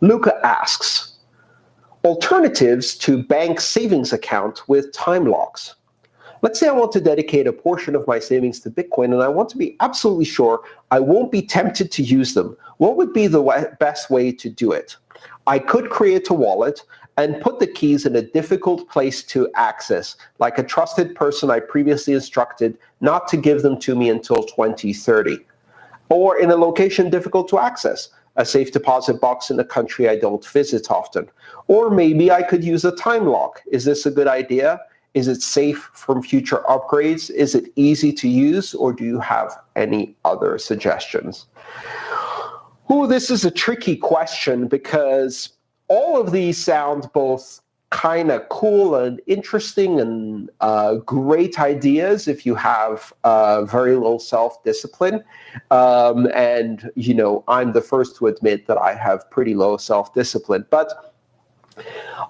Luca asks, alternatives to bank savings account with time locks. Let's say I want to dedicate a portion of my savings to Bitcoin and I want to be absolutely sure I won't be tempted to use them. What would be the best way to do it? I could create a wallet and put the keys in a difficult place to access, like a trusted person I previously instructed not to give them to me until 2030. Or in a location difficult to access, a safe deposit box in a country I don't visit often. Or maybe I could use a time lock. Is this a good idea? Is it safe from future upgrades? Is it easy to use? Or do you have any other suggestions? Ooh, this is a tricky question because all of these sound both kind of cool and interesting and great ideas if you have very low self-discipline. And, I'm the first to admit that I have pretty low self-discipline. But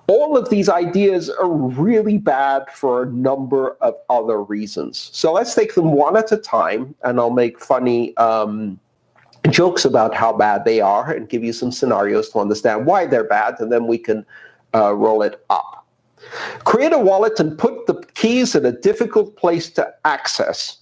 all of these ideas are really bad for a number of other reasons. So let's take them one at a time, and I'll make funny jokes about how bad they are and give you some scenarios to understand why they're bad, and then we can roll it up. Create a wallet and put the keys in a difficult place to access.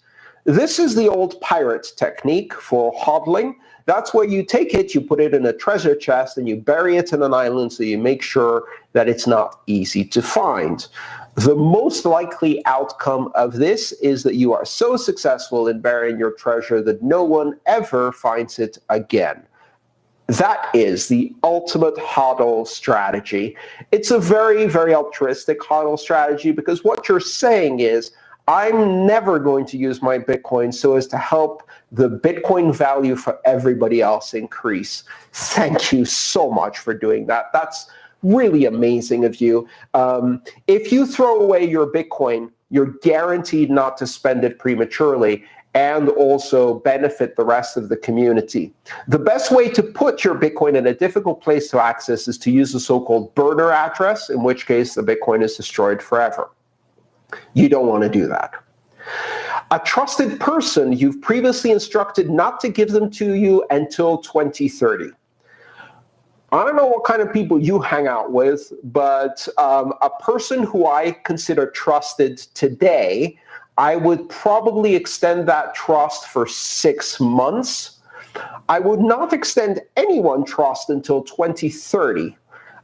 This is the old pirate technique for hodling. That's where you take it, you put it in a treasure chest, and you bury it in an island so you make sure that it's not easy to find. The most likely outcome of this is that you are so successful in burying your treasure that no one ever finds it again. That is the ultimate HODL strategy. It's a very, very altruistic HODL strategy because what you're saying is, I'm never going to use my Bitcoin so as to help the Bitcoin value for everybody else increase. Thank you so much for doing that. That's really amazing of you. If you throw away your Bitcoin, you're guaranteed not to spend it prematurely and also benefit the rest of the community. The best way to put your Bitcoin in a difficult place to access is to use the so-called burner address, in which case the Bitcoin is destroyed forever. You don't want to do that. A trusted person you've previously instructed not to give them to you until 2030. I don't know what kind of people you hang out with, but a person who I consider trusted today, I would probably extend that trust for 6 months. I would not extend anyone trust until 2030.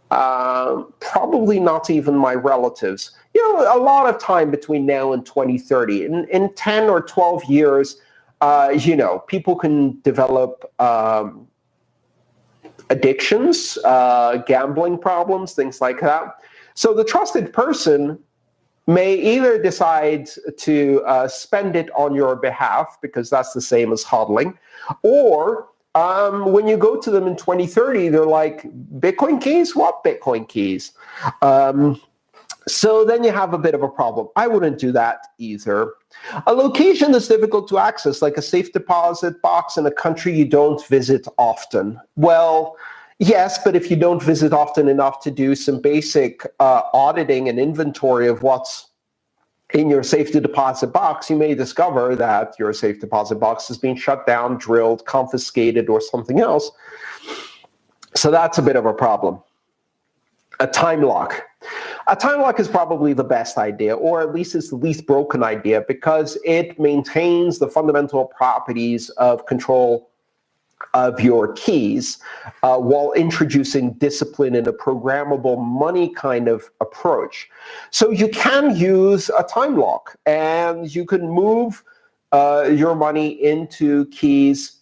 Probably not even my relatives. A lot of time between now and 2030. In 10 or 12 years, people can develop addictions, gambling problems, things like that. So the trusted person may either decide to spend it on your behalf, because that's the same as hodling, or when you go to them in 2030, they're like, Bitcoin keys? What Bitcoin keys? So then you have a bit of a problem. I wouldn't do that either. A location that's difficult to access, like a safe deposit box in a country you don't visit often. Well, yes, but if you don't visit often enough to do some basic auditing and inventory of what's in your safe deposit box, you may discover that your safe deposit box has been shut down, drilled, confiscated, or something else. So that's a bit of a problem. A time lock. A time lock is probably the best idea, or at least it's the least broken idea, because it maintains the fundamental properties of control of your keys while introducing discipline in a programmable money kind of approach. So you can use a time lock, and you can move your money into keys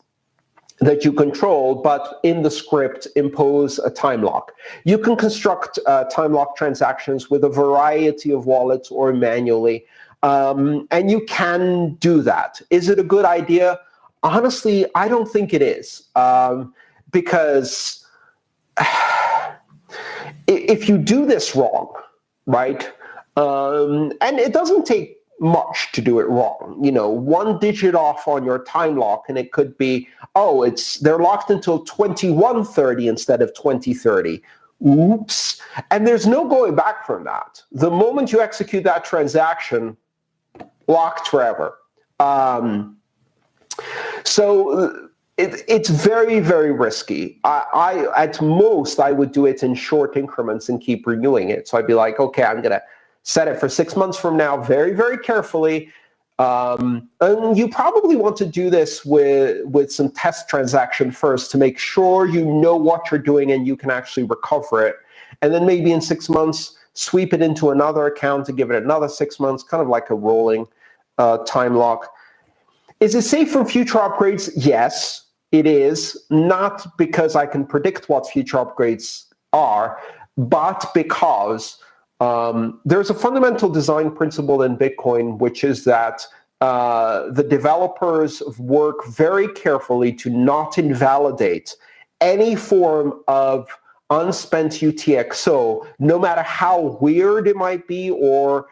that you control, but in the script impose a time lock. You can construct time lock transactions with a variety of wallets or manually, and you can do that. Is it a good idea? Honestly, I don't think it is, because if you do this wrong, right, and it doesn't take much to do it wrong. One digit off on your time lock, and it could be, they're locked until 2130 instead of 2030. Oops. And there's no going back from that. The moment you execute that transaction, locked forever. So It's very, very risky. At most, I would do it in short increments and keep renewing it. So I'd be like, okay, I'm going to set it for 6 months from now, very, very carefully. And you probably want to do this with some test transaction first to make sure you know what you're doing and you can actually recover it. And then maybe in 6 months, sweep it into another account to give it another 6 months, kind of like a rolling time lock. Is it safe from future upgrades? Yes, it is. Not because I can predict what future upgrades are, but because there's a fundamental design principle in Bitcoin, which is that the developers work very carefully to not invalidate any form of unspent UTXO, no matter how weird it might be, or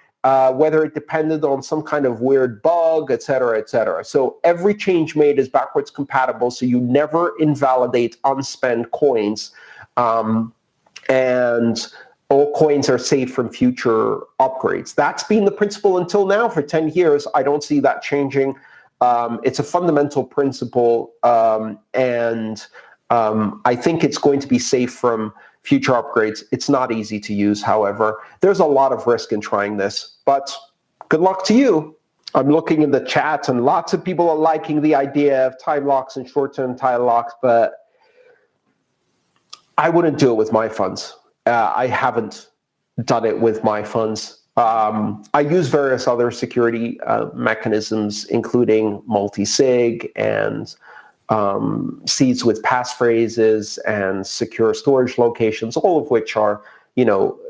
whether it depended on some kind of weird bug, et cetera, et cetera. So every change made is backwards compatible, so you never invalidate unspent coins. And all coins are safe from future upgrades. That's been the principle until now for 10 years. I don't see that changing. It's a fundamental principle, and I think it's going to be safe from future upgrades. It's not easy to use, however. There's a lot of risk in trying this, but good luck to you. I'm looking in the chat, and lots of people are liking the idea of time locks and short-term time locks, but I wouldn't do it with my funds. I haven't done it with my funds. I use various other security mechanisms, including multi-sig and seeds with passphrases and secure storage locations, all of which are,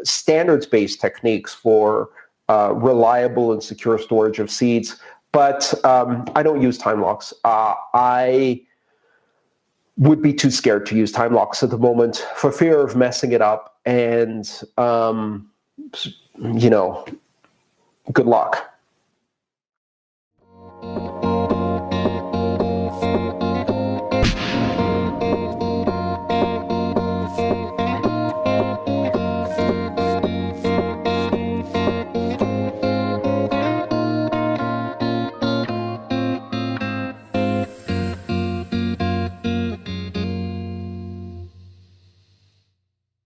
standards-based techniques for reliable and secure storage of seeds. But I don't use time locks. I would be too scared to use time locks at the moment for fear of messing it up. And, good luck.